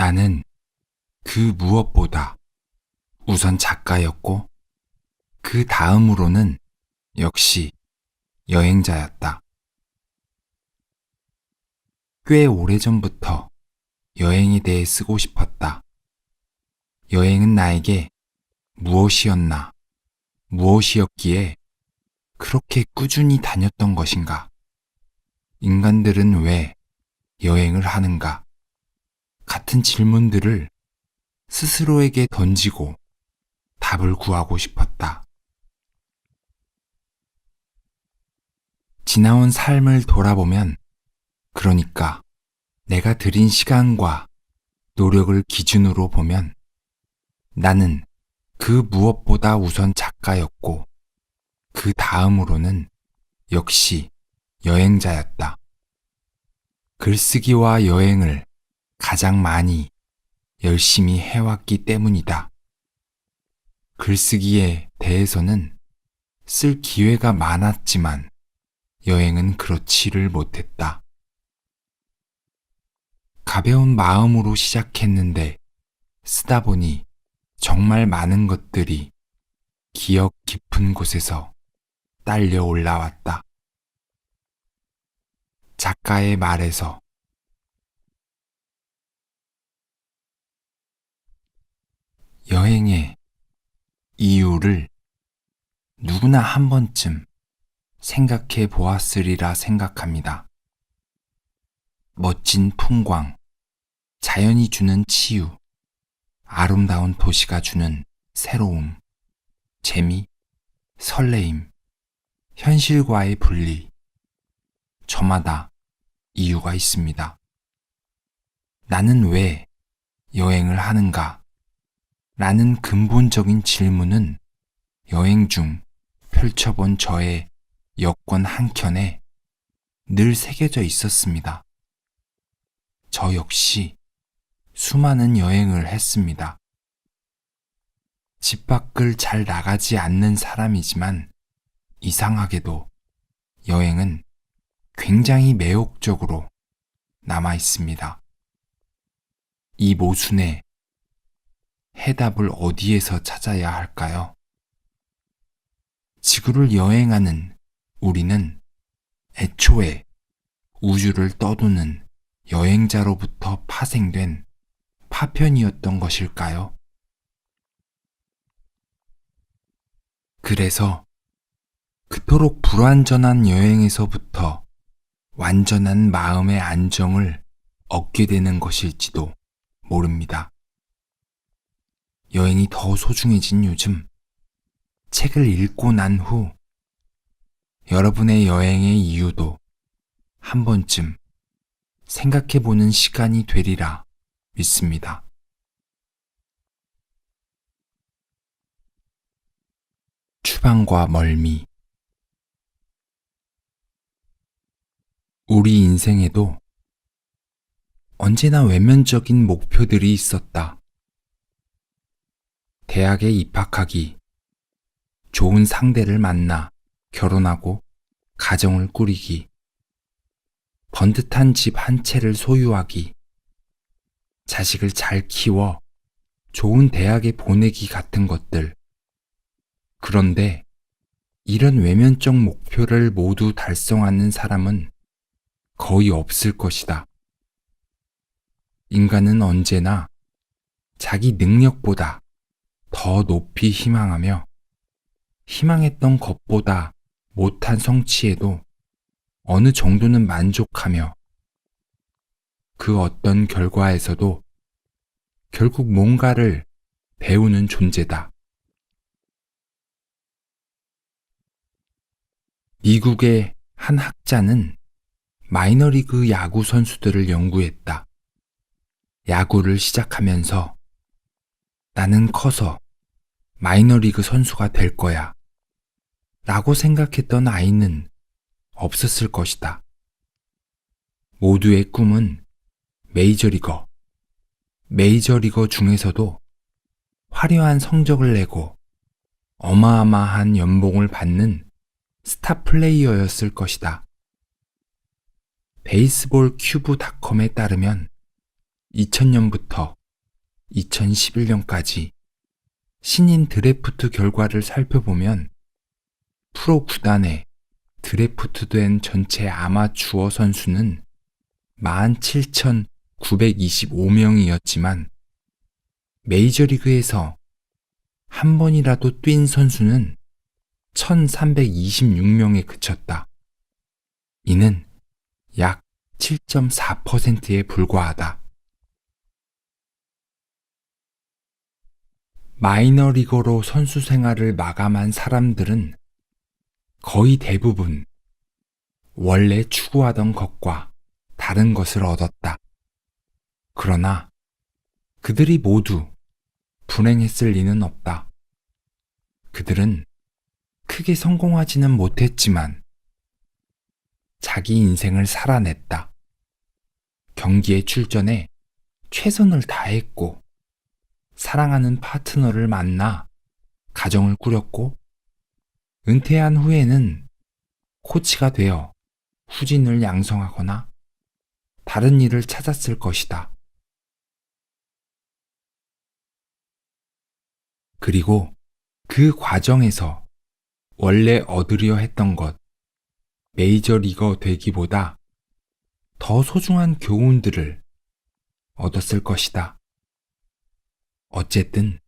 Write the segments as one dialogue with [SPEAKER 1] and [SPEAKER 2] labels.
[SPEAKER 1] 나는 그 무엇보다 우선 작가였고 그 다음으로는 역시 여행자였다. 꽤 오래전부터 여행에 대해 쓰고 싶었다. 여행은 나에게 무엇이었나, 무엇이었기에 그렇게 꾸준히 다녔던 것인가? 인간들은 왜 여행을 하는가? 같은 질문들을 스스로에게 던지고 답을 구하고 싶었다. 지나온 삶을 돌아보면, 그러니까 내가 들인 시간과 노력을 기준으로 보면 나는 그 무엇보다 우선 작가였고 그 다음으로는 역시 여행자였다. 글쓰기와 여행을 가장 많이 열심히 해왔기 때문이다. 글쓰기에 대해서는 쓸 기회가 많았지만 여행은 그렇지를 못했다. 가벼운 마음으로 시작했는데 쓰다 보니 정말 많은 것들이 기억 깊은 곳에서 딸려 올라왔다. 작가의 말에서 여행의 이유를 누구나 한 번쯤 생각해 보았으리라 생각합니다. 멋진 풍광, 자연이 주는 치유, 아름다운 도시가 주는 새로움, 재미, 설레임, 현실과의 분리. 저마다 이유가 있습니다. 나는 왜 여행을 하는가? 라는 근본적인 질문은 여행 중 펼쳐본 저의 여권 한켠에 늘 새겨져 있었습니다. 저 역시 수많은 여행을 했습니다. 집 밖을 잘 나가지 않는 사람이지만 이상하게도 여행은 굉장히 매혹적으로 남아 있습니다. 이 모순의 해답을 어디에서 찾아야 할까요? 지구를 여행하는 우리는 애초에 우주를 떠도는 여행자로부터 파생된 파편이었던 것일까요? 그래서 그토록 불완전한 여행에서부터 완전한 마음의 안정을 얻게 되는 것일지도 모릅니다. 여행이 더 소중해진 요즘, 책을 읽고 난 후 여러분의 여행의 이유도 한 번쯤 생각해보는 시간이 되리라 믿습니다. 추방과 멀미. 우리 인생에도 언제나 외면적인 목표들이 있었다. 대학에 입학하기, 좋은 상대를 만나 결혼하고 가정을 꾸리기, 번듯한 집 한 채를 소유하기, 자식을 잘 키워 좋은 대학에 보내기 같은 것들. 그런데 이런 외면적 목표를 모두 달성하는 사람은 거의 없을 것이다. 인간은 언제나 자기 능력보다 더 높이 희망하며 희망했던 것보다 못한 성취에도 어느 정도는 만족하며 그 어떤 결과에서도 결국 뭔가를 배우는 존재다. 미국의 한 학자는 마이너리그 야구 선수들을 연구했다. 야구를 시작하면서 나는 커서 마이너리그 선수가 될 거야 라고 생각했던 아이는 없었을 것이다. 모두의 꿈은 메이저리거 중에서도 화려한 성적을 내고 어마어마한 연봉을 받는 스타 플레이어였을 것이다. 베이스볼 큐브닷컴에 따르면 2000년부터 2011년까지 신인 드래프트 결과를 살펴보면 프로 구단에 드래프트된 전체 아마추어 선수는 17,925명이었지만 메이저리그에서 한 번이라도 뛴 선수는 1,326명에 그쳤다. 이는 약 7.4%에 불과하다. 마이너리거로 선수 생활을 마감한 사람들은 거의 대부분 원래 추구하던 것과 다른 것을 얻었다. 그러나 그들이 모두 불행했을 리는 없다. 그들은 크게 성공하지는 못했지만 자기 인생을 살아냈다. 경기에 출전해 최선을 다했고 사랑하는 파트너를 만나 가정을 꾸렸고 은퇴한 후에는 코치가 되어 후진을 양성하거나 다른 일을 찾았을 것이다. 그리고 그 과정에서 원래 얻으려 했던 것, 메이저리거 되기보다 더 소중한 교훈들을 얻었을 것이다. 어쨌든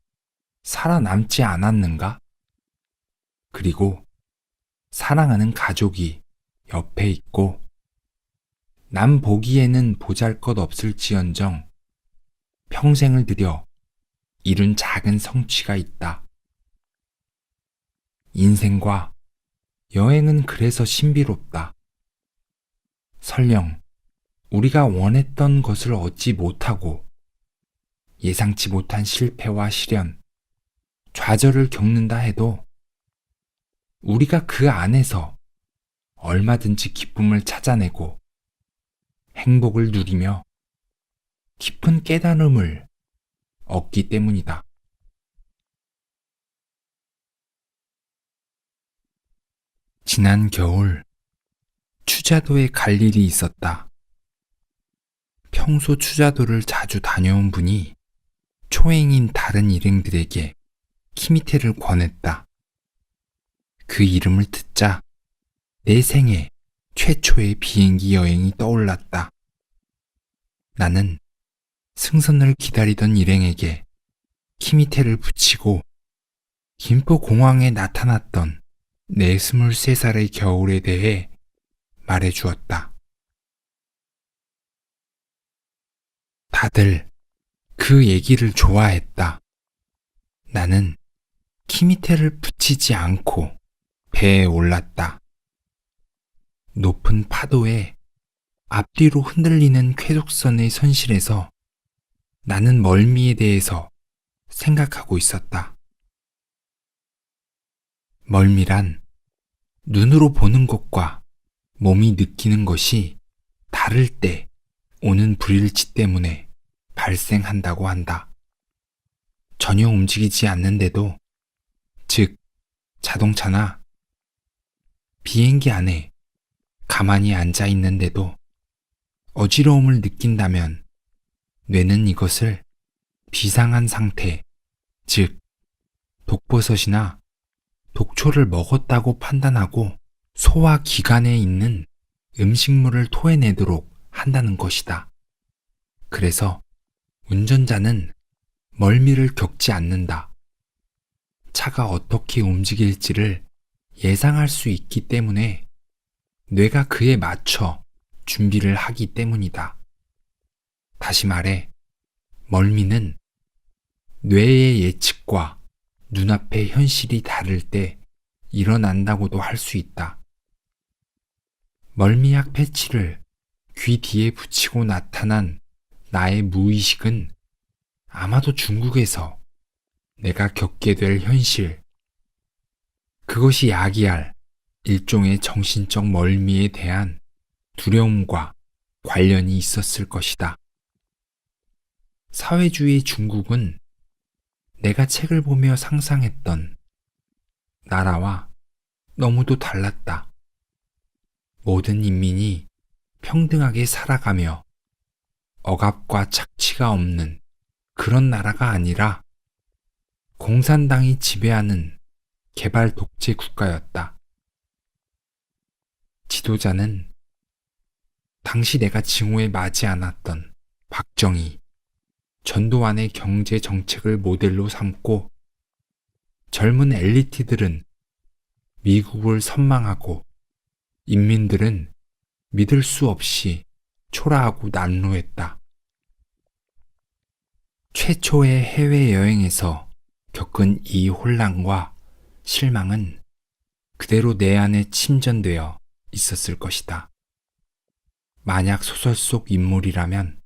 [SPEAKER 1] 살아남지 않았는가? 그리고 사랑하는 가족이 옆에 있고 남 보기에는 보잘것없을지언정 평생을 들여 이룬 작은 성취가 있다. 인생과 여행은 그래서 신비롭다. 설령 우리가 원했던 것을 얻지 못하고 예상치 못한 실패와 시련, 좌절을 겪는다 해도 우리가 그 안에서 얼마든지 기쁨을 찾아내고 행복을 누리며 깊은 깨달음을 얻기 때문이다. 지난 겨울 추자도에 갈 일이 있었다. 평소 추자도를 자주 다녀온 분이 초행인 다른 일행들에게 키미테를 권했다. 그 이름을 듣자 내 생애 최초의 비행기 여행이 떠올랐다. 나는 승선을 기다리던 일행에게 키미테를 붙이고 김포공항에 나타났던 내 23살의 겨울에 대해 말해주었다. 다들 그 얘기를 좋아했다. 나는 키미테를 붙이지 않고 배에 올랐다. 높은 파도에 앞뒤로 흔들리는 쾌속선의 선실에서 나는 멀미에 대해서 생각하고 있었다. 멀미란 눈으로 보는 것과 몸이 느끼는 것이 다를 때 오는 불일치 때문에 발생한다고 한다. 전혀 움직이지 않는데도, 즉 자동차나 비행기 안에 가만히 앉아 있는데도 어지러움을 느낀다면 뇌는 이것을 비상한 상태, 즉 독버섯이나 독초를 먹었다고 판단하고 소화기관에 있는 음식물을 토해내도록 한다는 것이다. 그래서 운전자는 멀미를 겪지 않는다. 차가 어떻게 움직일지를 예상할 수 있기 때문에 뇌가 그에 맞춰 준비를 하기 때문이다. 다시 말해, 멀미는 뇌의 예측과 눈앞의 현실이 다를 때 일어난다고도 할 수 있다. 멀미약 패치를 귀 뒤에 붙이고 나타난 나의 무의식은 아마도 중국에서 내가 겪게 될 현실, 그것이 야기할 일종의 정신적 멀미에 대한 두려움과 관련이 있었을 것이다. 사회주의 중국은 내가 책을 보며 상상했던 나라와 너무도 달랐다. 모든 인민이 평등하게 살아가며 억압과 착취가 없는 그런 나라가 아니라 공산당이 지배하는 개발 독재 국가였다. 지도자는 당시 내가 징후에 맞지 않았던 박정희, 전두환의 경제 정책을 모델로 삼고 젊은 엘리트들은 미국을 선망하고 인민들은 믿을 수 없이 초라하고 난로했다. 최초의 해외여행에서 겪은 이 혼란과 실망은 그대로 내 안에 침전되어 있었을 것이다. 만약 소설 속 인물이라면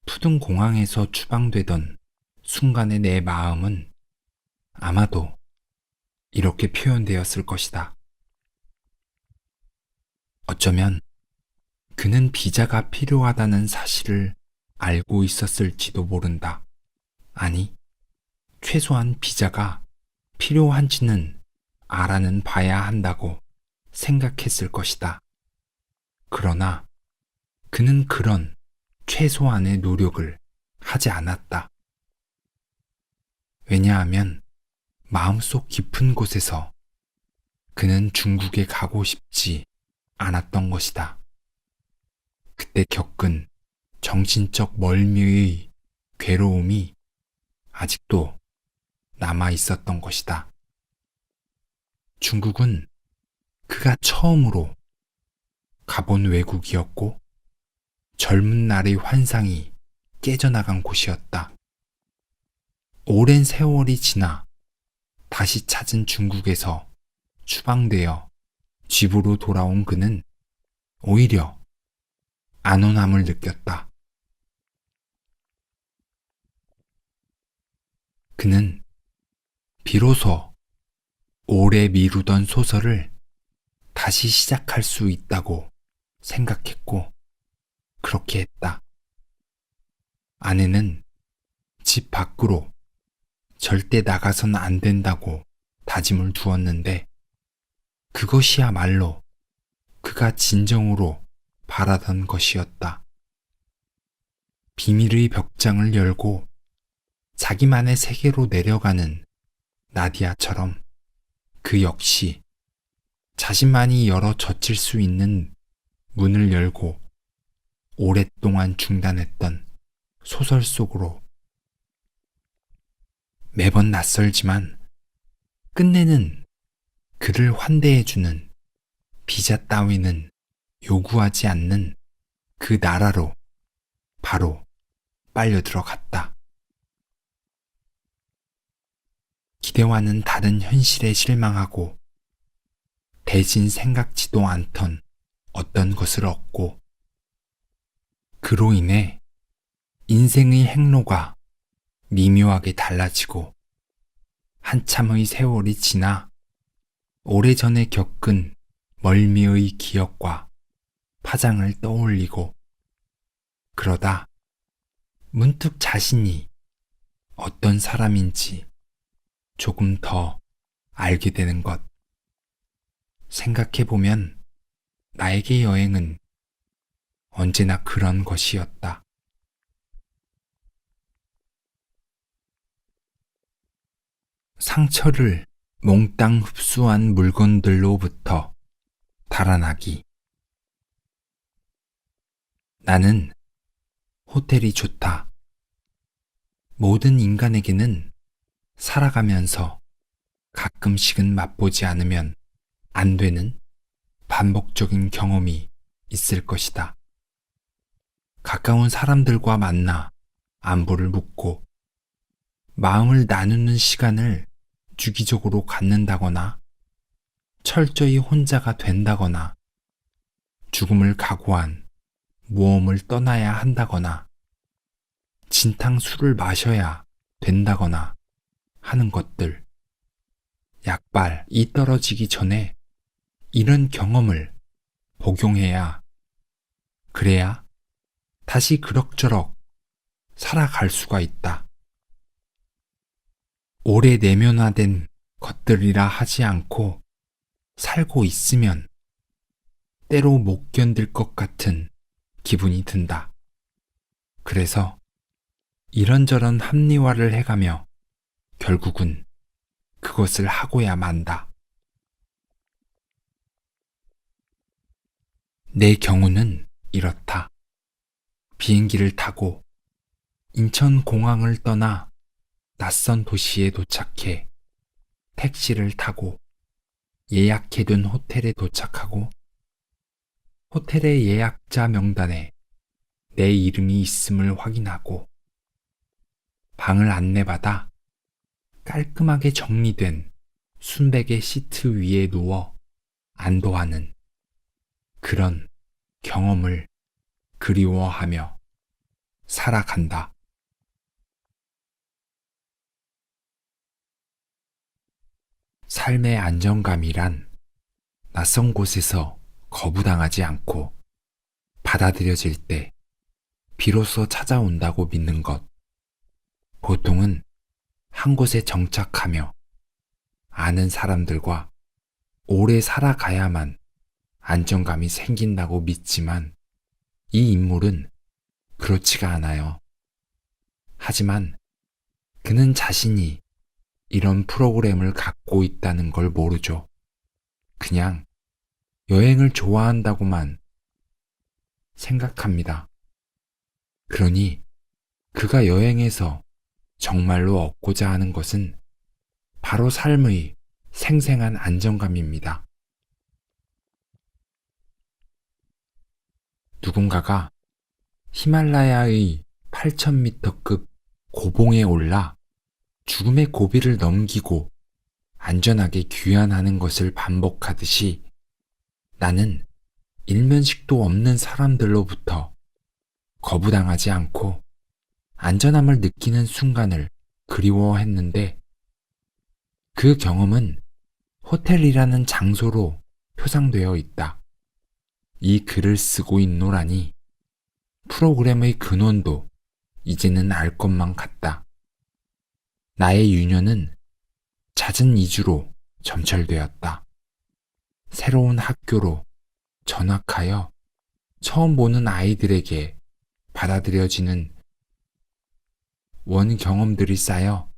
[SPEAKER 1] 푸른 공항에서 추방되던 순간의 내 마음은 아마도 이렇게 표현되었을 것이다. 어쩌면 그는 비자가 필요하다는 사실을 알고 있었을지도 모른다. 아니, 최소한 비자가 필요한지는 알아는 봐야 한다고 생각했을 것이다. 그러나 그는 그런 최소한의 노력을 하지 않았다. 왜냐하면 마음속 깊은 곳에서 그는 중국에 가고 싶지 않았던 것이다. 그때 겪은 정신적 멀미의 괴로움이 아직도 남아 있었던 것이다. 중국은 그가 처음으로 가본 외국이었고 젊은 날의 환상이 깨져나간 곳이었다. 오랜 세월이 지나 다시 찾은 중국에서 추방되어 집으로 돌아온 그는 오히려 안온함을 느꼈다. 그는 비로소 오래 미루던 소설을 다시 시작할 수 있다고 생각했고 그렇게 했다. 아내는 집 밖으로 절대 나가선 안 된다고 다짐을 두었는데 그것이야말로 그가 진정으로 바라던 것이었다. 비밀의 벽장을 열고 자기만의 세계로 내려가는 나디아처럼 그 역시 자신만이 열어 젖힐 수 있는 문을 열고 오랫동안 중단했던 소설 속으로 매번 낯설지만 끝내는 그를 환대해주는 비자 따위는 요구하지 않는 그 나라로 바로 빨려 들어갔다. 기대와는 다른 현실에 실망하고 대신 생각지도 않던 어떤 것을 얻고 그로 인해 인생의 행로가 미묘하게 달라지고 한참의 세월이 지나 오래전에 겪은 멀미의 기억과 파장을 떠올리고 그러다 문득 자신이 어떤 사람인지 조금 더 알게 되는 것. 생각해보면 나에게 여행은 언제나 그런 것이었다. 상처를 몽땅 흡수한 물건들로부터 달아나기. 나는 호텔이 좋다. 모든 인간에게는 살아가면서 가끔씩은 맛보지 않으면 안 되는 반복적인 경험이 있을 것이다. 가까운 사람들과 만나 안부를 묻고 마음을 나누는 시간을 주기적으로 갖는다거나 철저히 혼자가 된다거나 죽음을 각오한 모험을 떠나야 한다거나 진탕술을 마셔야 된다거나 하는 것들. 약발이 떨어지기 전에 이런 경험을 복용해야 그래야 다시 그럭저럭 살아갈 수가 있다. 오래 내면화된 것들이라 하지 않고 살고 있으면 때로 못 견딜 것 같은 기분이 든다. 그래서 이런저런 합리화를 해가며 결국은 그것을 하고야 만다. 내 경우는 이렇다. 비행기를 타고 인천공항을 떠나 낯선 도시에 도착해 택시를 타고 예약해둔 호텔에 도착하고 호텔의 예약자 명단에 내 이름이 있음을 확인하고 방을 안내받아 깔끔하게 정리된 순백의 시트 위에 누워 안도하는 그런 경험을 그리워하며 살아간다. 삶의 안정감이란 낯선 곳에서 거부당하지 않고 받아들여질 때 비로소 찾아온다고 믿는 것. 보통은 한 곳에 정착하며 아는 사람들과 오래 살아가야만 안정감이 생긴다고 믿지만 이 인물은 그렇지가 않아요. 하지만 그는 자신이 이런 프로그램을 갖고 있다는 걸 모르죠. 그냥 여행을 좋아한다고만 생각합니다. 그러니 그가 여행에서 정말로 얻고자 하는 것은 바로 삶의 생생한 안정감입니다. 누군가가 히말라야의 8,000m급 고봉에 올라 죽음의 고비를 넘기고 안전하게 귀환하는 것을 반복하듯이 나는 일면식도 없는 사람들로부터 거부당하지 않고 안전함을 느끼는 순간을 그리워했는데 그 경험은 호텔이라는 장소로 표상되어 있다. 이 글을 쓰고 있노라니 프로그램의 근원도 이제는 알 것만 같다. 나의 유년은 잦은 이주로 점철되었다. 새로운 학교로 전학하여 처음 보는 아이들에게 받아들여지는 원 경험들이 쌓여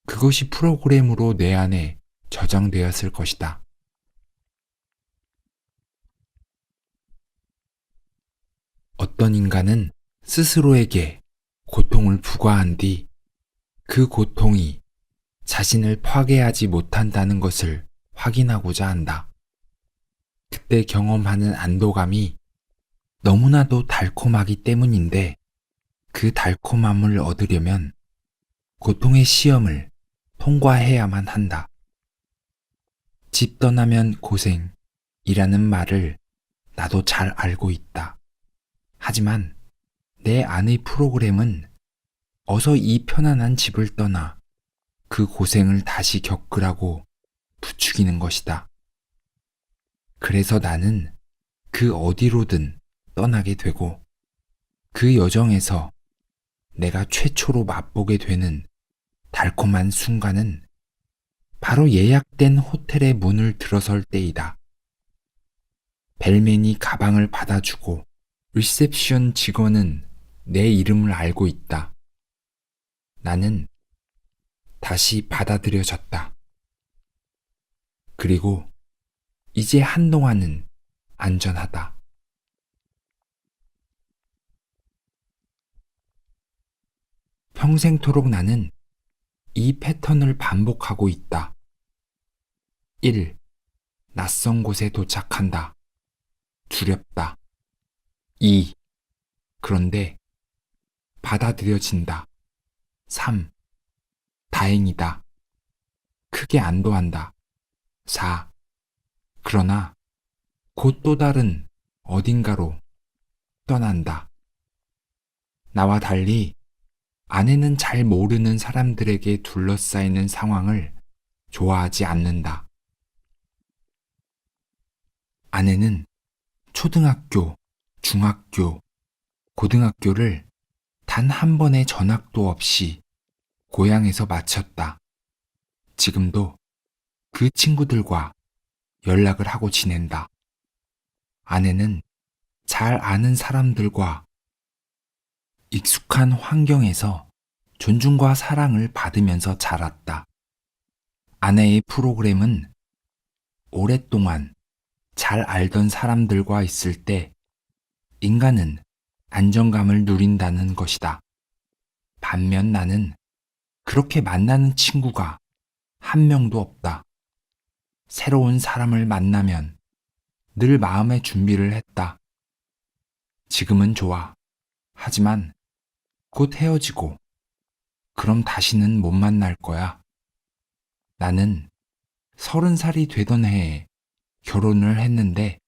[SPEAKER 1] 그것이 프로그램으로 내 안에 저장되었을 것이다. 어떤 인간은 스스로에게 고통을 부과한 뒤 그 고통이 자신을 파괴하지 못한다는 것을 확인하고자 한다. 그때 경험하는 안도감이 너무나도 달콤하기 때문인데 그 달콤함을 얻으려면 고통의 시험을 통과해야만 한다. 집 떠나면 고생이라는 말을 나도 잘 알고 있다. 하지만 내 안의 프로그램은 어서 이 편안한 집을 떠나 그 고생을 다시 겪으라고 부추기는 것이다. 그래서 나는 그 어디로든 떠나게 되고 그 여정에서 내가 최초로 맛보게 되는 달콤한 순간은 바로 예약된 호텔의 문을 들어설 때이다. 벨맨이 가방을 받아주고 리셉션 직원은 내 이름을 알고 있다. 나는 다시 받아들여졌다. 그리고 이제 한동안은 안전하다. 평생토록 나는 이 패턴을 반복하고 있다. 1. 낯선 곳에 도착한다. 두렵다. 2. 그런데 받아들여진다. 3. 다행이다. 크게 안도한다. 4. 그러나 곧 또 다른 어딘가로 떠난다. 나와 달리 아내는 잘 모르는 사람들에게 둘러싸이는 상황을 좋아하지 않는다. 아내는 초등학교, 중학교, 고등학교를 단 한 번의 전학도 없이 고향에서 마쳤다. 지금도 그 친구들과 연락을 하고 지낸다. 아내는 잘 아는 사람들과 익숙한 환경에서 존중과 사랑을 받으면서 자랐다. 아내의 프로그램은 오랫동안 잘 알던 사람들과 있을 때 인간은 안정감을 누린다는 것이다. 반면 나는 그렇게 만나는 친구가 한 명도 없다. 새로운 사람을 만나면 늘 마음의 준비를 했다. 지금은 좋아. 하지만 곧 헤어지고 그럼 다시는 못 만날 거야. 나는 30살이 되던 해에 결혼을 했는데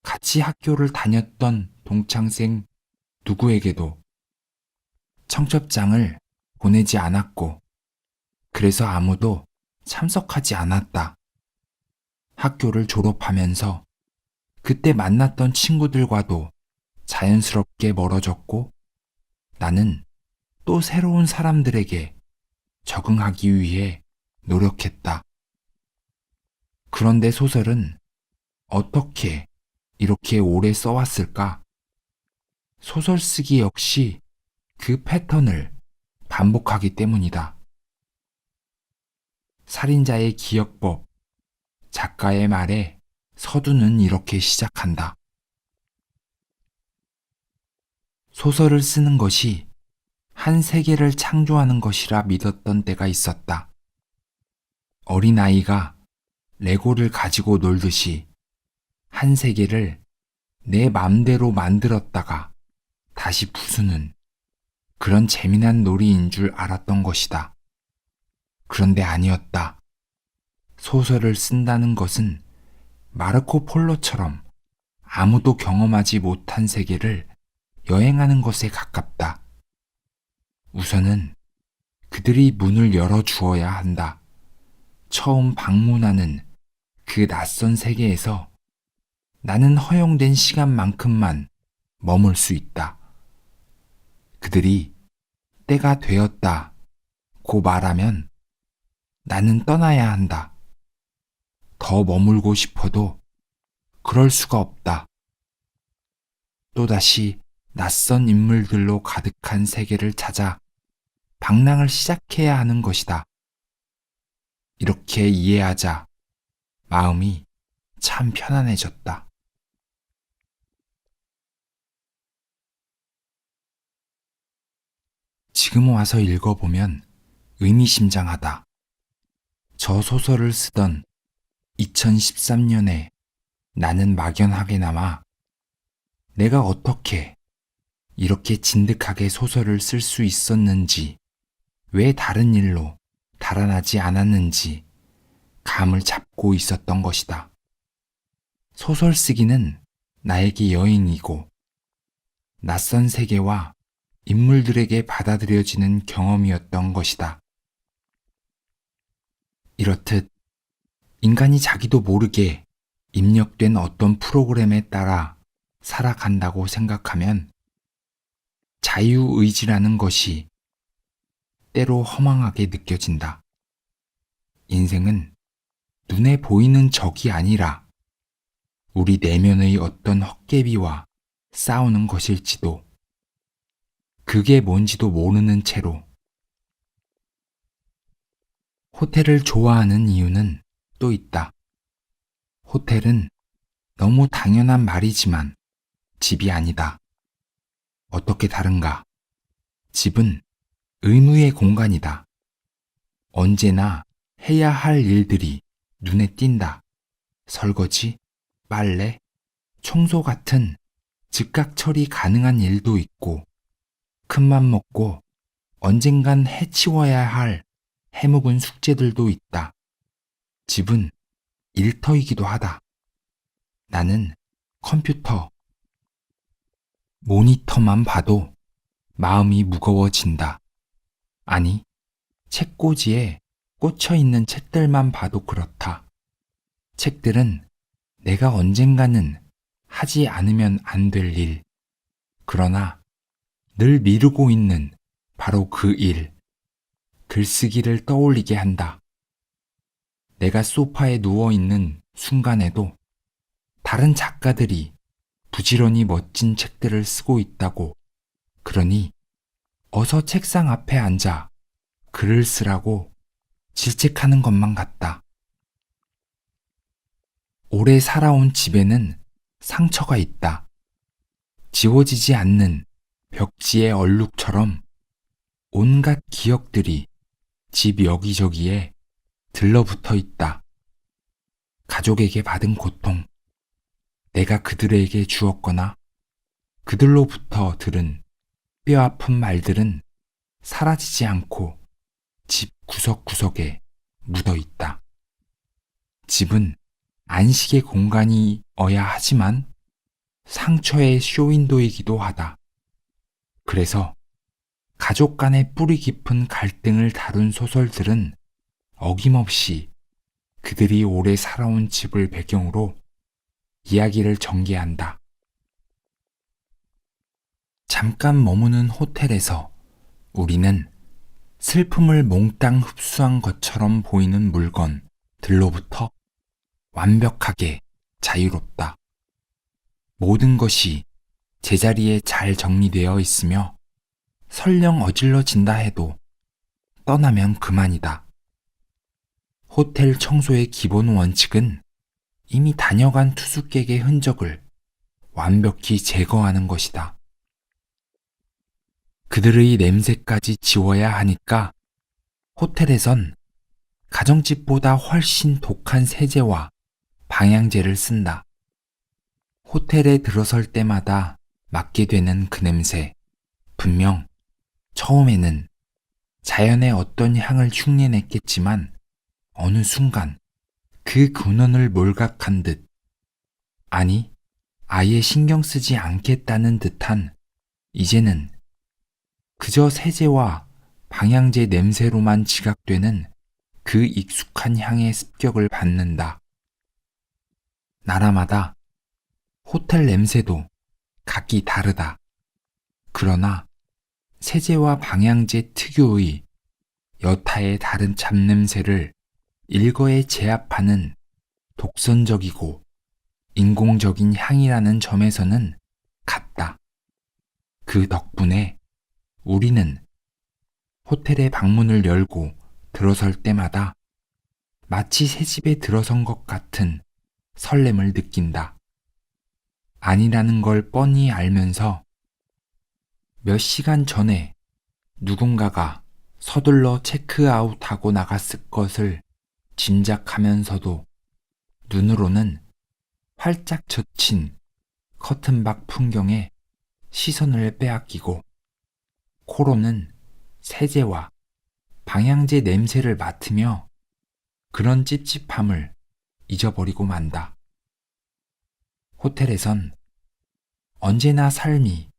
[SPEAKER 1] 같이 학교를 다녔던 동창생 누구에게도 청첩장을 보내지 않았고 그래서 아무도 참석하지 않았다. 학교를 졸업하면서 그때 만났던 친구들과도 자연스럽게 멀어졌고 나는 또 새로운 사람들에게 적응하기 위해 노력했다. 그런데 소설은 어떻게 이렇게 오래 써왔을까? 소설 쓰기 역시 그 패턴을 반복하기 때문이다. 살인자의 기억법, 작가의 말에 서두는 이렇게 시작한다. 소설을 쓰는 것이 한 세계를 창조하는 것이라 믿었던 때가 있었다. 어린아이가 레고를 가지고 놀듯이 한 세계를 내 맘대로 만들었다가 다시 부수는 그런 재미난 놀이인 줄 알았던 것이다. 그런데 아니었다. 소설을 쓴다는 것은 마르코 폴로처럼 아무도 경험하지 못한 세계를 여행하는 것에 가깝다. 우선은 그들이 문을 열어주어야 한다. 처음 방문하는 그 낯선 세계에서 나는 허용된 시간만큼만 머물 수 있다. 그들이 때가 되었다고 말하면 나는 떠나야 한다. 더 머물고 싶어도 그럴 수가 없다. 또다시 낯선 인물들로 가득한 세계를 찾아 방랑을 시작해야 하는 것이다. 이렇게 이해하자 마음이 참 편안해졌다. 지금 와서 읽어보면 의미심장하다. 저 소설을 쓰던 2013년에 나는 막연하게나마 내가 어떻게 이렇게 진득하게 소설을 쓸 수 있었는지, 왜 다른 일로 달아나지 않았는지 감을 잡고 있었던 것이다. 소설 쓰기는 나에게 여행이고 낯선 세계와 인물들에게 받아들여지는 경험이었던 것이다. 이렇듯 인간이 자기도 모르게 입력된 어떤 프로그램에 따라 살아간다고 생각하면 자유의지라는 것이 때로 허망하게 느껴진다. 인생은 눈에 보이는 적이 아니라 우리 내면의 어떤 헛개비와 싸우는 것일지도 그게 뭔지도 모르는 채로 호텔을 좋아하는 이유는 또 있다. 호텔은 너무 당연한 말이지만 집이 아니다. 어떻게 다른가? 집은 의무의 공간이다. 언제나 해야 할 일들이 눈에 띈다. 설거지, 빨래, 청소 같은 즉각 처리 가능한 일도 있고 큰맘 먹고 언젠간 해치워야 할 해묵은 숙제들도 있다. 집은 일터이기도 하다. 나는 컴퓨터, 모니터만 봐도 마음이 무거워진다. 아니, 책꽂이에 꽂혀 있는 책들만 봐도 그렇다. 책들은 내가 언젠가는 하지 않으면 안 될 일, 그러나 늘 미루고 있는 바로 그 일, 글쓰기를 떠올리게 한다. 내가 소파에 누워있는 순간에도 다른 작가들이 부지런히 멋진 책들을 쓰고 있다고, 그러니 어서 책상 앞에 앉아 글을 쓰라고 질책하는 것만 같다. 오래 살아온 집에는 상처가 있다. 지워지지 않는 벽지의 얼룩처럼 온갖 기억들이 집 여기저기에 들러붙어 있다. 가족에게 받은 고통, 내가 그들에게 주었거나 그들로부터 들은 뼈아픈 말들은 사라지지 않고 집 구석구석에 묻어 있다. 집은 안식의 공간이어야 하지만 상처의 쇼윈도이기도 하다. 그래서 가족 간의 뿌리 깊은 갈등을 다룬 소설들은 어김없이 그들이 오래 살아온 집을 배경으로 이야기를 전개한다. 잠깐 머무는 호텔에서 우리는 슬픔을 몽땅 흡수한 것처럼 보이는 물건들로부터 완벽하게 자유롭다. 모든 것이 제자리에 잘 정리되어 있으며 설령 어질러진다 해도 떠나면 그만이다. 호텔 청소의 기본 원칙은 이미 다녀간 투숙객의 흔적을 완벽히 제거하는 것이다. 그들의 냄새까지 지워야 하니까 호텔에선 가정집보다 훨씬 독한 세제와 방향제를 쓴다. 호텔에 들어설 때마다 맡게 되는 그 냄새, 분명 처음에는 자연의 어떤 향을 흉내냈겠지만 어느 순간 그 근원을 몰각한 듯, 아니 아예 신경 쓰지 않겠다는 듯한, 이제는 그저 세제와 방향제 냄새로만 지각되는 그 익숙한 향의 습격을 받는다. 나라마다 호텔 냄새도 각기 다르다. 그러나 세제와 방향제 특유의 여타의 다른 잡냄새를 일거에 제압하는 독선적이고 인공적인 향이라는 점에서는 같다. 그 덕분에 우리는 호텔의 방문을 열고 들어설 때마다 마치 새 집에 들어선 것 같은 설렘을 느낀다. 아니라는 걸 뻔히 알면서 몇 시간 전에 누군가가 서둘러 체크아웃하고 나갔을 것을 짐작하면서도 눈으로는 활짝 젖힌 커튼 밖 풍경에 시선을 빼앗기고 코로는 세제와 방향제 냄새를 맡으며 그런 찝찝함을 잊어버리고 만다. 호텔에선 언제나 삶이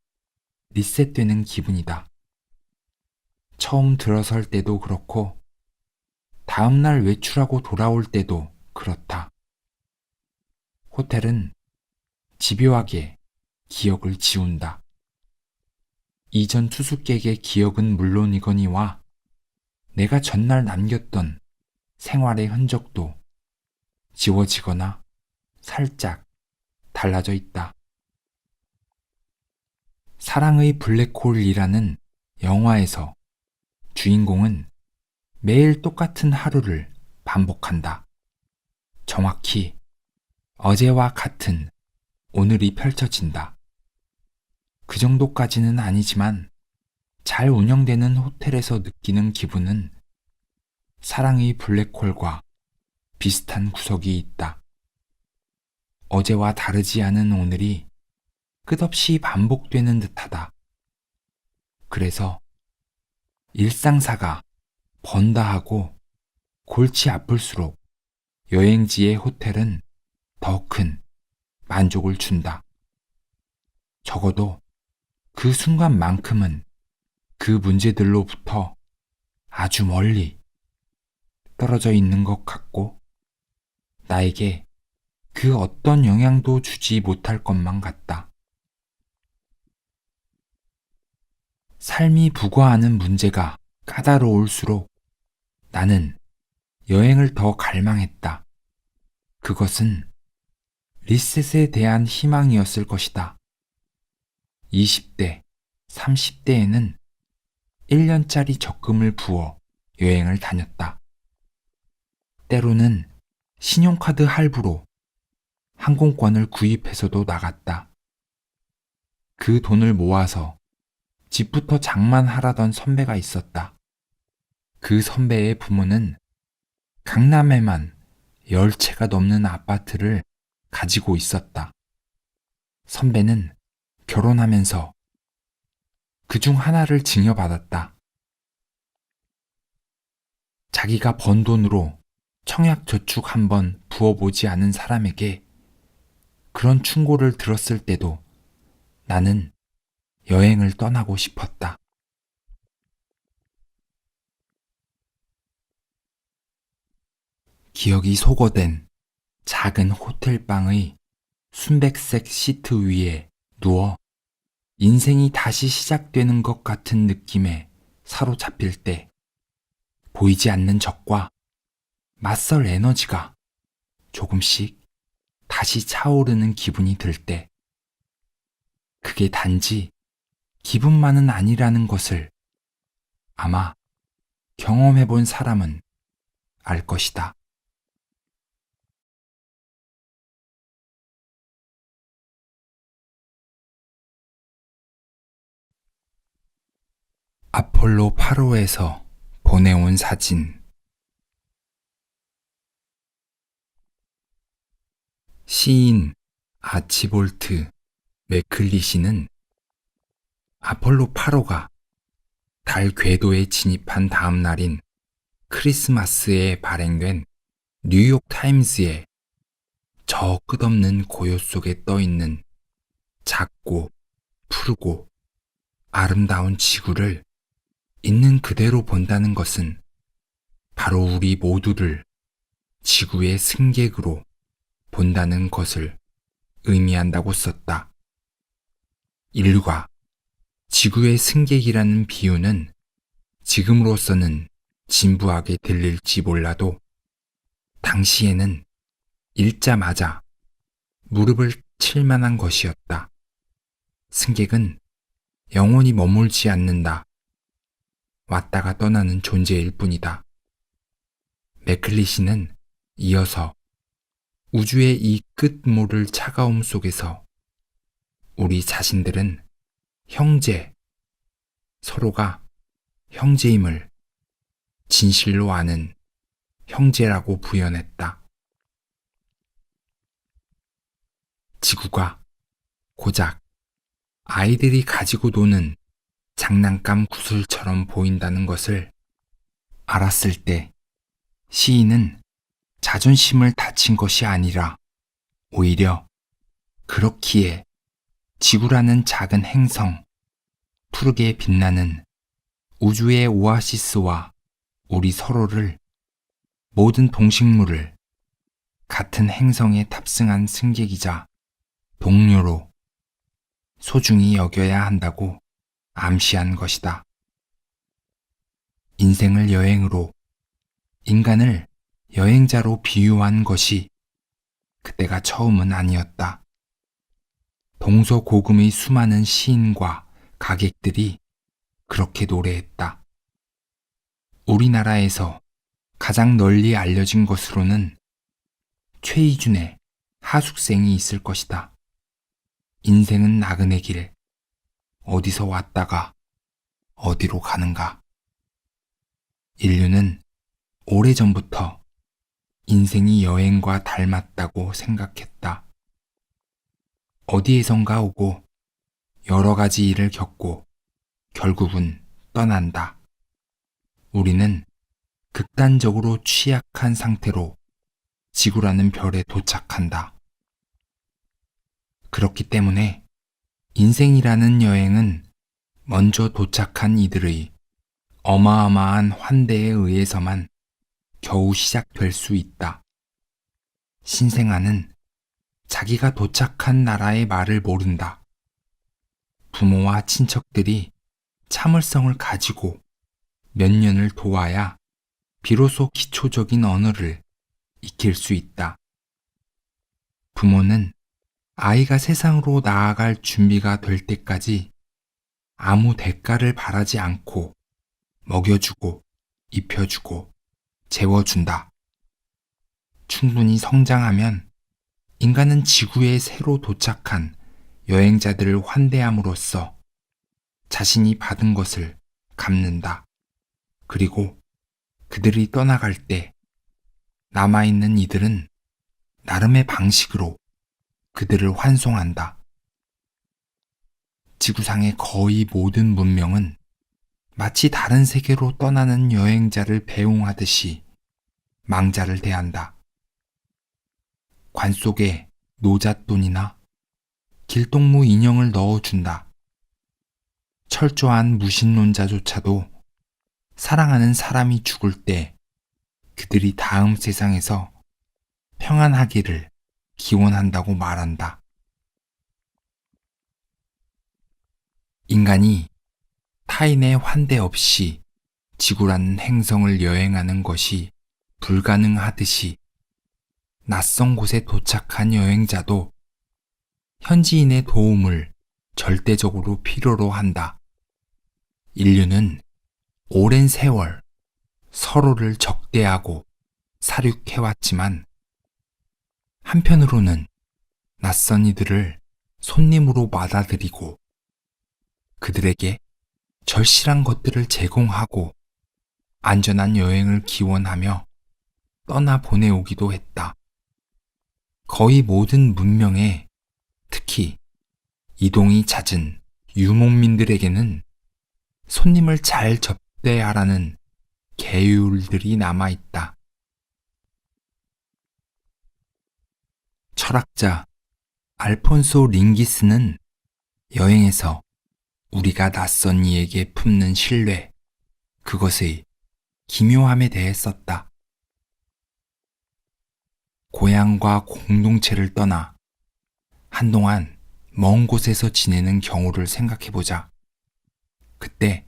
[SPEAKER 1] 리셋되는 기분이다. 처음 들어설 때도 그렇고 다음날 외출하고 돌아올 때도 그렇다. 호텔은 집요하게 기억을 지운다. 이전 투숙객의 기억은 물론이거니와 내가 전날 남겼던 생활의 흔적도 지워지거나 살짝 달라져 있다. 사랑의 블랙홀이라는 영화에서 주인공은 매일 똑같은 하루를 반복한다. 정확히 어제와 같은 오늘이 펼쳐진다. 그 정도까지는 아니지만 잘 운영되는 호텔에서 느끼는 기분은 사랑의 블랙홀과 비슷한 구석이 있다. 어제와 다르지 않은 오늘이 끝없이 반복되는 듯하다. 그래서 일상사가 번다하고 골치 아플수록 여행지의 호텔은 더 큰 만족을 준다. 적어도 그 순간만큼은 그 문제들로부터 아주 멀리 떨어져 있는 것 같고 나에게 그 어떤 영향도 주지 못할 것만 같다. 삶이 부과하는 문제가 까다로울수록 나는 여행을 더 갈망했다. 그것은 리셋에 대한 희망이었을 것이다. 20대, 30대에는 1년짜리 적금을 부어 여행을 다녔다. 때로는 신용카드 할부로 항공권을 구입해서도 나갔다. 그 돈을 모아서 집부터 장만하라던 선배가 있었다. 그 선배의 부모는 강남에만 10채가 넘는 아파트를 가지고 있었다. 선배는 결혼하면서 그중 하나를 증여받았다. 자기가 번 돈으로 청약저축 한번 부어보지 않은 사람에게 그런 충고를 들었을 때도 나는 여행을 떠나고 싶었다. 기억이 소거된 작은 호텔방의 순백색 시트 위에 누워 인생이 다시 시작되는 것 같은 느낌에 사로잡힐 때 보이지 않는 적과 맞설 에너지가 조금씩 다시 차오르는 기분이 들 때 그게 단지 기분만은 아니라는 것을 아마 경험해 본 사람은 알 것이다. 아폴로 8호에서 보내온 사진. 시인 아치볼트 맥클리시는 아폴로 8호가 달 궤도에 진입한 다음 날인 크리스마스에 발행된 뉴욕 타임스에 저 끝없는 고요 속에 떠있는 작고 푸르고 아름다운 지구를 있는 그대로 본다는 것은 바로 우리 모두를 지구의 승객으로 본다는 것을 의미한다고 썼다. 인류가 지구의 승객이라는 비유는 지금으로서는 진부하게 들릴지 몰라도 당시에는 읽자마자 무릎을 칠 만한 것이었다. 승객은 영원히 머물지 않는다. 왔다가 떠나는 존재일 뿐이다. 맥클리시는 이어서 우주의 이 끝 모를 차가움 속에서 우리 자신들은 형제, 서로가 형제임을 진실로 아는 형제라고 부연했다. 지구가 고작 아이들이 가지고 노는 장난감 구슬처럼 보인다는 것을 알았을 때 시인은 자존심을 다친 것이 아니라 오히려 그렇기에 지구라는 작은 행성, 푸르게 빛나는 우주의 오아시스와 우리 서로를 모든 동식물을 같은 행성에 탑승한 승객이자 동료로 소중히 여겨야 한다고 암시한 것이다. 인생을 여행으로, 인간을 여행자로 비유한 것이 그때가 처음은 아니었다. 동서고금의 수많은 시인과 가객들이 그렇게 노래했다. 우리나라에서 가장 널리 알려진 것으로는 최이준의 하숙생이 있을 것이다. 인생은 나그네 길, 어디서 왔다가 어디로 가는가. 인류는 오래전부터 인생이 여행과 닮았다고 생각했다. 어디에선가 오고 여러 가지 일을 겪고 결국은 떠난다. 우리는 극단적으로 취약한 상태로 지구라는 별에 도착한다. 그렇기 때문에 인생이라는 여행은 먼저 도착한 이들의 어마어마한 환대에 의해서만 겨우 시작될 수 있다. 신생아는 자기가 도착한 나라의 말을 모른다. 부모와 친척들이 참을성을 가지고 몇 년을 도와야 비로소 기초적인 언어를 익힐 수 있다. 부모는 아이가 세상으로 나아갈 준비가 될 때까지 아무 대가를 바라지 않고 먹여주고, 입혀주고, 재워준다. 충분히 성장하면 인간은 지구에 새로 도착한 여행자들을 환대함으로써 자신이 받은 것을 갚는다. 그리고 그들이 떠나갈 때 남아있는 이들은 나름의 방식으로 그들을 환송한다. 지구상의 거의 모든 문명은 마치 다른 세계로 떠나는 여행자를 배웅하듯이 망자를 대한다. 관 속에 노잣돈이나 길동무 인형을 넣어준다. 철저한 무신론자조차도 사랑하는 사람이 죽을 때 그들이 다음 세상에서 평안하기를 기원한다고 말한다. 인간이 타인의 환대 없이 지구라는 행성을 여행하는 것이 불가능하듯이 낯선 곳에 도착한 여행자도 현지인의 도움을 절대적으로 필요로 한다. 인류는 오랜 세월 서로를 적대하고 사륙해왔지만 한편으로는 낯선 이들을 손님으로 받아들이고 그들에게 절실한 것들을 제공하고 안전한 여행을 기원하며 떠나 보내오기도 했다. 거의 모든 문명에 특히 이동이 잦은 유목민들에게는 손님을 잘 접대하라는 계율들이 남아있다. 철학자 알폰소 링기스는 여행에서 우리가 낯선 이에게 품는 신뢰, 그것의 기묘함에 대해 썼다. 고향과 공동체를 떠나 한동안 먼 곳에서 지내는 경우를 생각해보자. 그때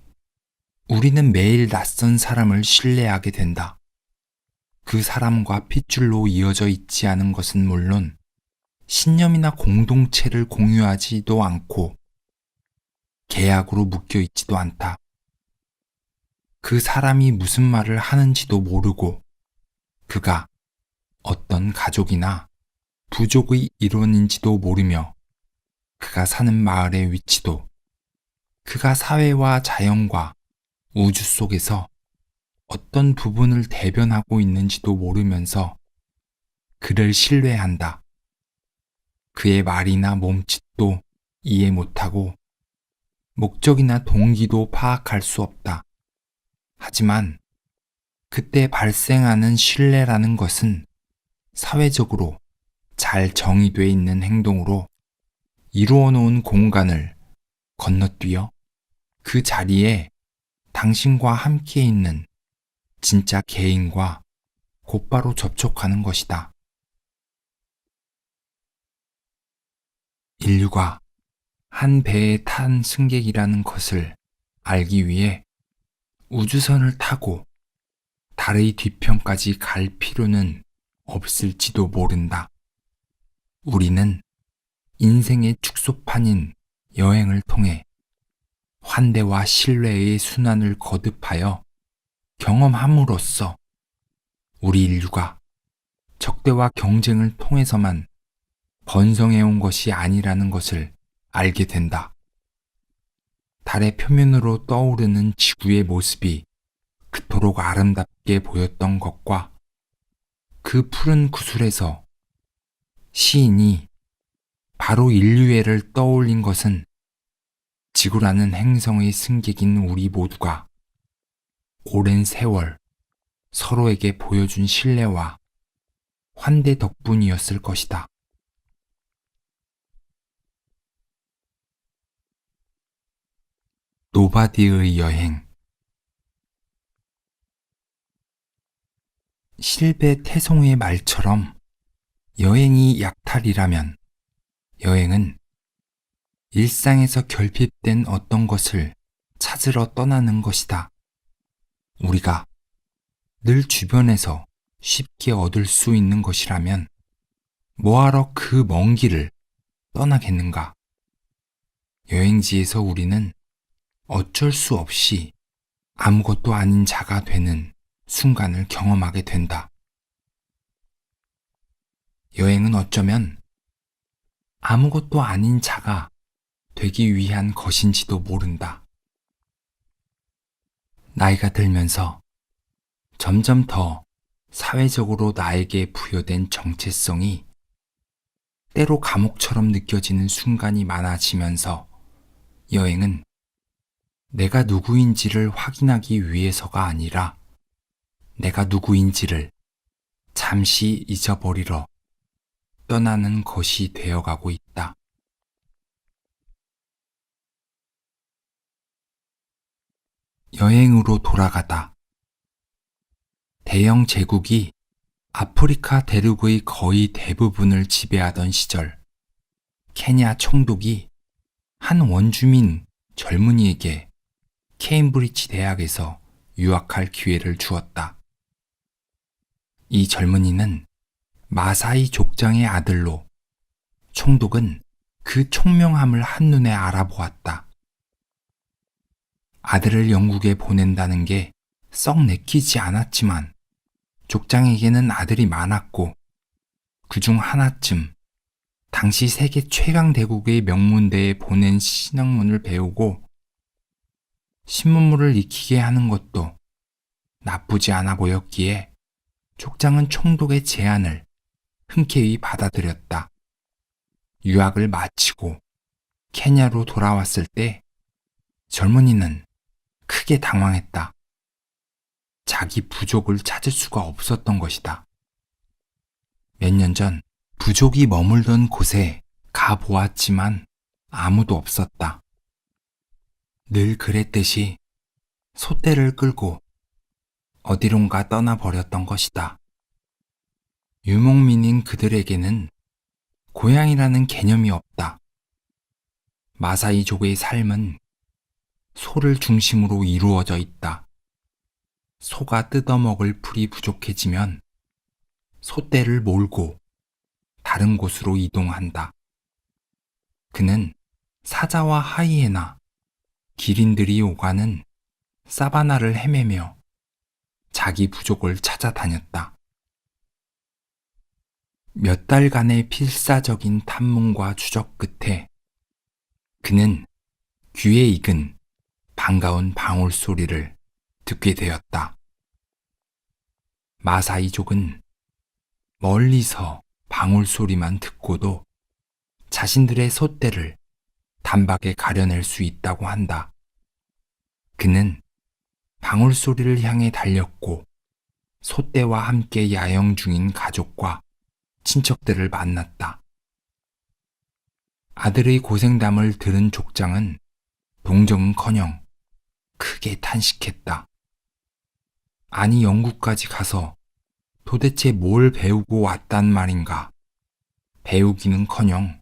[SPEAKER 1] 우리는 매일 낯선 사람을 신뢰하게 된다. 그 사람과 핏줄로 이어져 있지 않은 것은 물론 신념이나 공동체를 공유하지도 않고 계약으로 묶여 있지도 않다. 그 사람이 무슨 말을 하는지도 모르고 그가 어떤 가족이나 부족의 일원인지도 모르며 그가 사는 마을의 위치도 그가 사회와 자연과 우주 속에서 어떤 부분을 대변하고 있는지도 모르면서 그를 신뢰한다. 그의 말이나 몸짓도 이해 못하고 목적이나 동기도 파악할 수 없다. 하지만 그때 발생하는 신뢰라는 것은 사회적으로 잘 정의되어 있는 행동으로 이루어 놓은 공간을 건너뛰어 그 자리에 당신과 함께 있는 진짜 개인과 곧바로 접촉하는 것이다. 인류가 한 배에 탄 승객이라는 것을 알기 위해 우주선을 타고 달의 뒤편까지 갈 필요는 없을지도 모른다. 우리는 인생의 축소판인 여행을 통해 환대와 신뢰의 순환을 거듭하여 경험함으로써 우리 인류가 적대와 경쟁을 통해서만 번성해온 것이 아니라는 것을 알게 된다. 달의 표면으로 떠오르는 지구의 모습이 그토록 아름답게 보였던 것과 그 푸른 구슬에서 시인이 바로 인류애를 떠올린 것은 지구라는 행성의 승객인 우리 모두가 오랜 세월 서로에게 보여준 신뢰와 환대 덕분이었을 것이다. 노바디의 여행. 실베 태송의 말처럼 여행이 약탈이라면 여행은 일상에서 결핍된 어떤 것을 찾으러 떠나는 것이다. 우리가 늘 주변에서 쉽게 얻을 수 있는 것이라면 뭐하러 그 먼 길을 떠나겠는가? 여행지에서 우리는 어쩔 수 없이 아무것도 아닌 자가 되는 순간을 경험하게 된다. 여행은 어쩌면 아무것도 아닌 자가 되기 위한 것인지도 모른다. 나이가 들면서 점점 더 사회적으로 나에게 부여된 정체성이 때로 감옥처럼 느껴지는 순간이 많아지면서 여행은 내가 누구인지를 확인하기 위해서가 아니라 내가 누구인지를 잠시 잊어버리러 떠나는 것이 되어가고 있다. 여행으로 돌아가다. 대영 제국이 아프리카 대륙의 거의 대부분을 지배하던 시절, 케냐 총독이 한 원주민 젊은이에게 케임브리지 대학에서 유학할 기회를 주었다. 이 젊은이는 마사이 족장의 아들로 총독은 그 총명함을 한눈에 알아보았다. 아들을 영국에 보낸다는 게 썩 내키지 않았지만 족장에게는 아들이 많았고 그중 하나쯤 당시 세계 최강 대국의 명문대에 보낸 신학문을 배우고 신문물을 익히게 하는 것도 나쁘지 않아 보였기에 족장은 총독의 제안을 흔쾌히 받아들였다. 유학을 마치고 케냐로 돌아왔을 때 젊은이는 크게 당황했다. 자기 부족을 찾을 수가 없었던 것이다. 몇 년 전 부족이 머물던 곳에 가보았지만 아무도 없었다. 늘 그랬듯이 솥대를 끌고 어디론가 떠나버렸던 것이다. 유목민인 그들에게는 고향이라는 개념이 없다. 마사이족의 삶은 소를 중심으로 이루어져 있다. 소가 뜯어먹을 풀이 부족해지면 솥대를 몰고 다른 곳으로 이동한다. 그는 사자와 하이에나, 기린들이 오가는 사바나를 헤매며 자기 부족을 찾아다녔다. 몇 달간의 필사적인 탐문과 추적 끝에 그는 귀에 익은 반가운 방울 소리를 듣게 되었다. 마사이족은 멀리서 방울 소리만 듣고도 자신들의 솥대를 단박에 가려낼 수 있다고 한다. 그는 방울 소리를 향해 달렸고 솥대와 함께 야영 중인 가족과 친척들을 만났다. 아들의 고생담을 들은 족장은 동정은커녕 크게 탄식했다. 아니 영국까지 가서 도대체 뭘 배우고 왔단 말인가. 배우기는커녕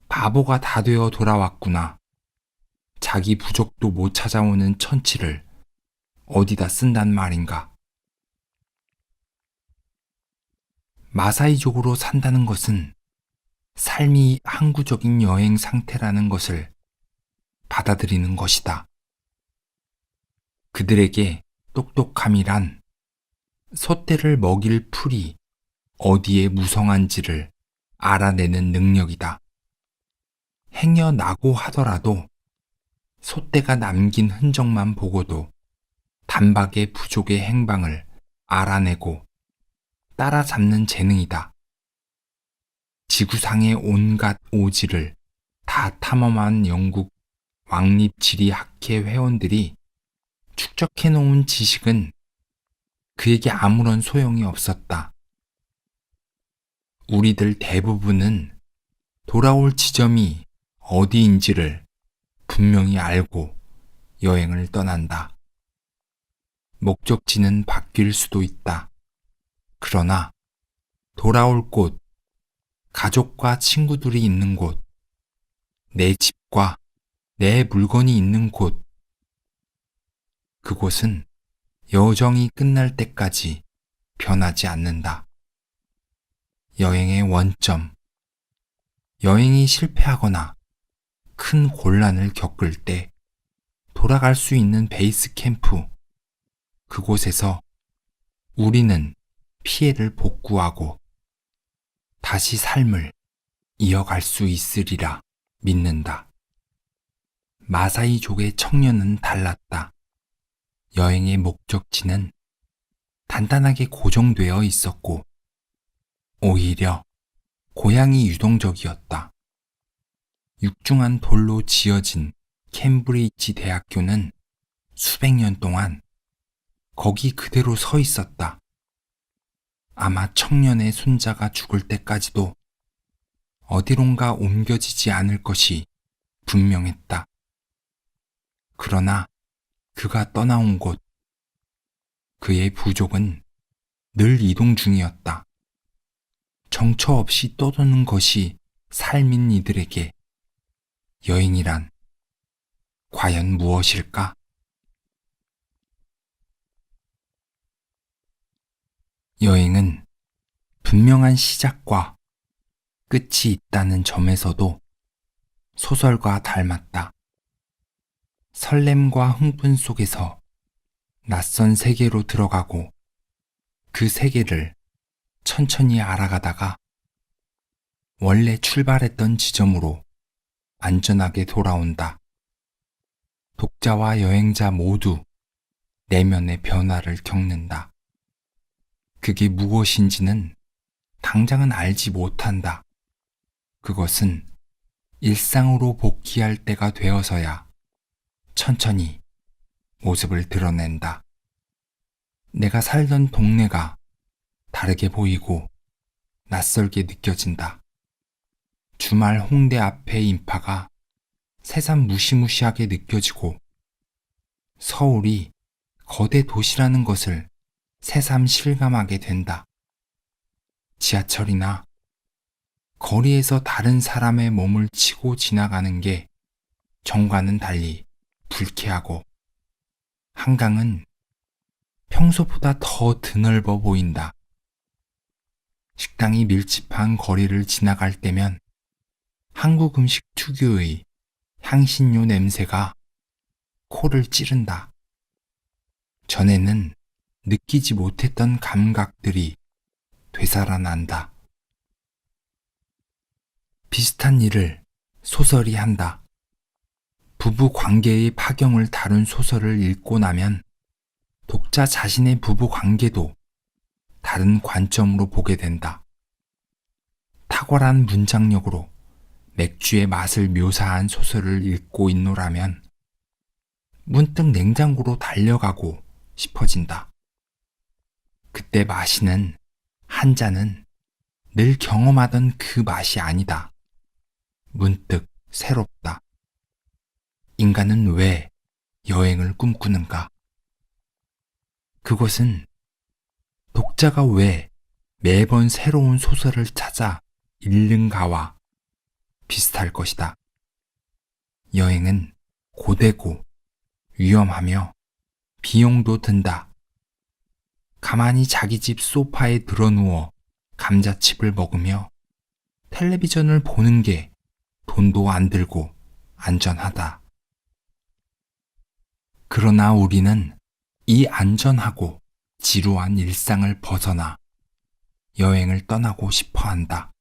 [SPEAKER 1] 바보가 다 되어 돌아왔구나. 자기 부족도 못 찾아오는 천치를 어디다 쓴단 말인가. 마사이족으로 산다는 것은 삶이 항구적인 여행 상태라는 것을 받아들이는 것이다. 그들에게 똑똑함이란 솥대를 먹일 풀이 어디에 무성한지를 알아내는 능력이다. 행여나고 하더라도 솥대가 남긴 흔적만 보고도 단박에 부족의 행방을 알아내고 따라잡는 재능이다. 지구상의 온갖 오지를 다 탐험한 영국 왕립지리학회 회원들이 축적해놓은 지식은 그에게 아무런 소용이 없었다. 우리들 대부분은 돌아올 지점이 어디인지를 분명히 알고 여행을 떠난다. 목적지는 바뀔 수도 있다. 그러나 돌아올 곳, 가족과 친구들이 있는 곳, 내 집과 내 물건이 있는 곳, 그곳은 여정이 끝날 때까지 변하지 않는다. 여행의 원점, 여행이 실패하거나 큰 곤란을 겪을 때 돌아갈 수 있는 베이스 캠프 그곳에서 우리는 피해를 복구하고 다시 삶을 이어갈 수 있으리라 믿는다. 마사이족의 청년은 달랐다. 여행의 목적지는 단단하게 고정되어 있었고 오히려 고향이 유동적이었다. 육중한 돌로 지어진 캠브리지 대학교는 수백 년 동안 거기 그대로 서 있었다. 아마 청년의 손자가 죽을 때까지도 어디론가 옮겨지지 않을 것이 분명했다. 그러나 그가 떠나온 곳, 그의 부족은 늘 이동 중이었다. 정처 없이 떠도는 것이 삶인 이들에게 여행이란 과연 무엇일까? 여행은 분명한 시작과 끝이 있다는 점에서도 소설과 닮았다. 설렘과 흥분 속에서 낯선 세계로 들어가고 그 세계를 천천히 알아가다가 원래 출발했던 지점으로 안전하게 돌아온다. 독자와 여행자 모두 내면의 변화를 겪는다. 그게 무엇인지는 당장은 알지 못한다. 그것은 일상으로 복귀할 때가 되어서야 천천히 모습을 드러낸다. 내가 살던 동네가 다르게 보이고 낯설게 느껴진다. 주말 홍대 앞의 인파가 새삼 무시무시하게 느껴지고 서울이 거대 도시라는 것을 새삼 실감하게 된다. 지하철이나 거리에서 다른 사람의 몸을 치고 지나가는 게 전과는 달리 불쾌하고 한강은 평소보다 더 드넓어 보인다. 식당이 밀집한 거리를 지나갈 때면 한국 음식 특유의 향신료 냄새가 코를 찌른다. 전에는 느끼지 못했던 감각들이 되살아난다. 비슷한 일을 소설이 한다. 부부 관계의 파경을 다룬 소설을 읽고 나면 독자 자신의 부부 관계도 다른 관점으로 보게 된다. 탁월한 문장력으로 맥주의 맛을 묘사한 소설을 읽고 있노라면 문득 냉장고로 달려가고 싶어진다. 그때 마시는 한 잔은 늘 경험하던 그 맛이 아니다. 문득 새롭다. 인간은 왜 여행을 꿈꾸는가? 그것은 독자가 왜 매번 새로운 소설을 찾아 읽는가와 비슷할 것이다. 여행은 고되고 위험하며 비용도 든다. 가만히 자기 집 소파에 드러누워 감자칩을 먹으며 텔레비전을 보는 게 돈도 안 들고 안전하다. 그러나 우리는 이 안전하고 지루한 일상을 벗어나 여행을 떠나고 싶어 한다.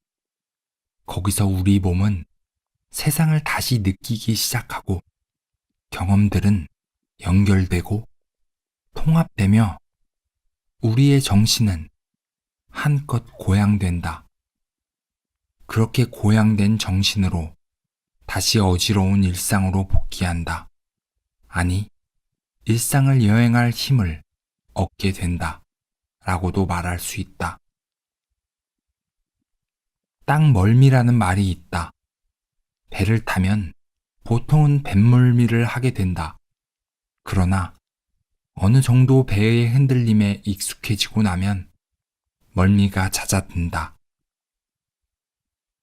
[SPEAKER 1] 거기서 우리 몸은 세상을 다시 느끼기 시작하고 경험들은 연결되고 통합되며 우리의 정신은 한껏 고양된다. 그렇게 고양된 정신으로 다시 어지러운 일상으로 복귀한다. 아니, 일상을 여행할 힘을 얻게 된다. 라고도 말할 수 있다. 땅 멀미라는 말이 있다. 배를 타면 보통은 뱃멀미를 하게 된다. 그러나 어느 정도 배의 흔들림에 익숙해지고 나면 멀미가 잦아든다.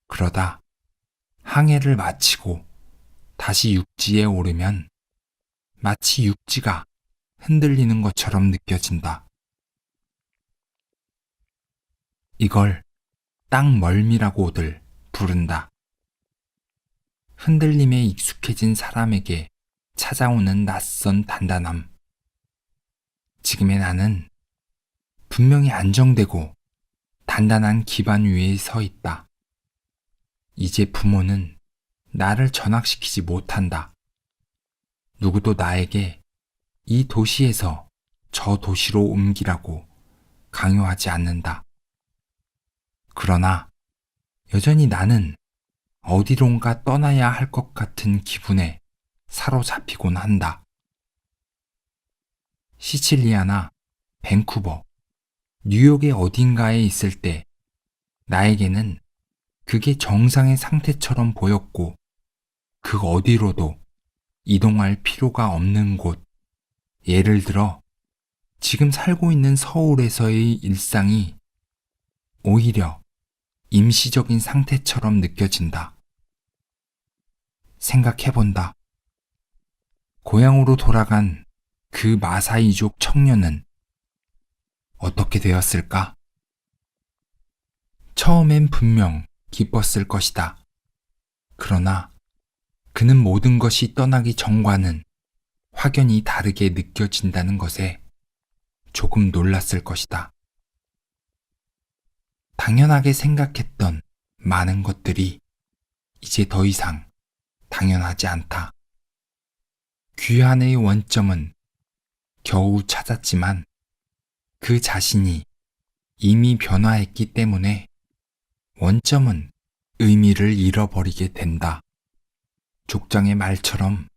[SPEAKER 1] 그러다 항해를 마치고 다시 육지에 오르면 마치 육지가 흔들리는 것처럼 느껴진다. 이걸 땅 멀미라고들 부른다. 흔들림에 익숙해진 사람에게 찾아오는 낯선 단단함. 지금의 나는 분명히 안정되고 단단한 기반 위에 서 있다. 이제 부모는 나를 전학시키지 못한다. 누구도 나에게 이 도시에서 저 도시로 옮기라고 강요하지 않는다. 그러나 여전히 나는 어디론가 떠나야 할 것 같은 기분에 사로잡히곤 한다. 시칠리아나 밴쿠버, 뉴욕의 어딘가에 있을 때 나에게는 그게 정상의 상태처럼 보였고 그 어디로도 이동할 필요가 없는 곳, 예를 들어 지금 살고 있는 서울에서의 일상이 오히려 임시적인 상태처럼 느껴진다. 생각해본다. 고향으로 돌아간 그 마사이족 청년은 어떻게 되었을까? 처음엔 분명 기뻤을 것이다. 그러나 그는 모든 것이 떠나기 전과는 확연히 다르게 느껴진다는 것에 조금 놀랐을 것이다. 당연하게 생각했던 많은 것들이 이제 더 이상 당연하지 않다. 귀환의 원점은 겨우 찾았지만 그 자신이 이미 변화했기 때문에 원점은 의미를 잃어버리게 된다. 족장의 말처럼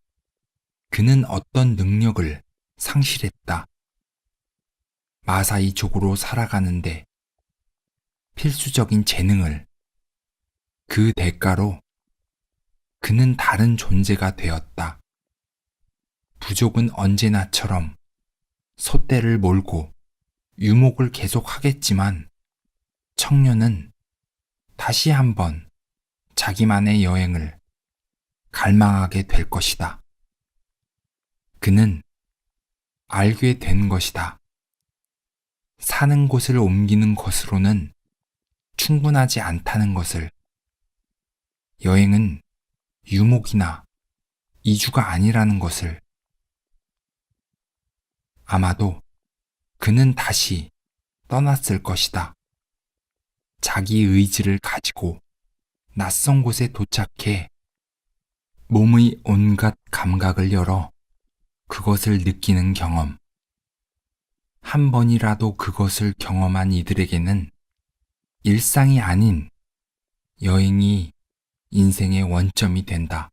[SPEAKER 1] 그는 어떤 능력을 상실했다. 마사이족으로 살아가는데 필수적인 재능을, 그 대가로 그는 다른 존재가 되었다. 부족은 언제나처럼 솥대를 몰고 유목을 계속하겠지만 청년은 다시 한번 자기만의 여행을 갈망하게 될 것이다. 그는 알게 된 것이다. 사는 곳을 옮기는 것으로는 충분하지 않다는 것을. 여행은 유목이나 이주가 아니라는 것을. 아마도 그는 다시 떠났을 것이다. 자기 의지를 가지고 낯선 곳에 도착해 몸의 온갖 감각을 열어 그것을 느끼는 경험. 한 번이라도 그것을 경험한 이들에게는 일상이 아닌 여행이 인생의 원점이 된다.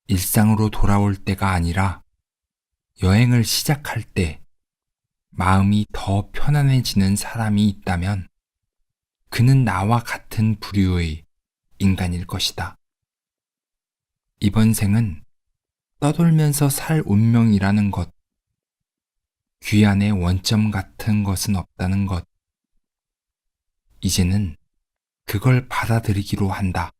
[SPEAKER 1] 일상으로 돌아올 때가 아니라 여행을 시작할 때 마음이 더 편안해지는 사람이 있다면 그는 나와 같은 부류의 인간일 것이다. 이번 생은 떠돌면서 살 운명이라는 것, 귀환의 원점 같은 것은 없다는 것, 이제는 그걸 받아들이기로 한다.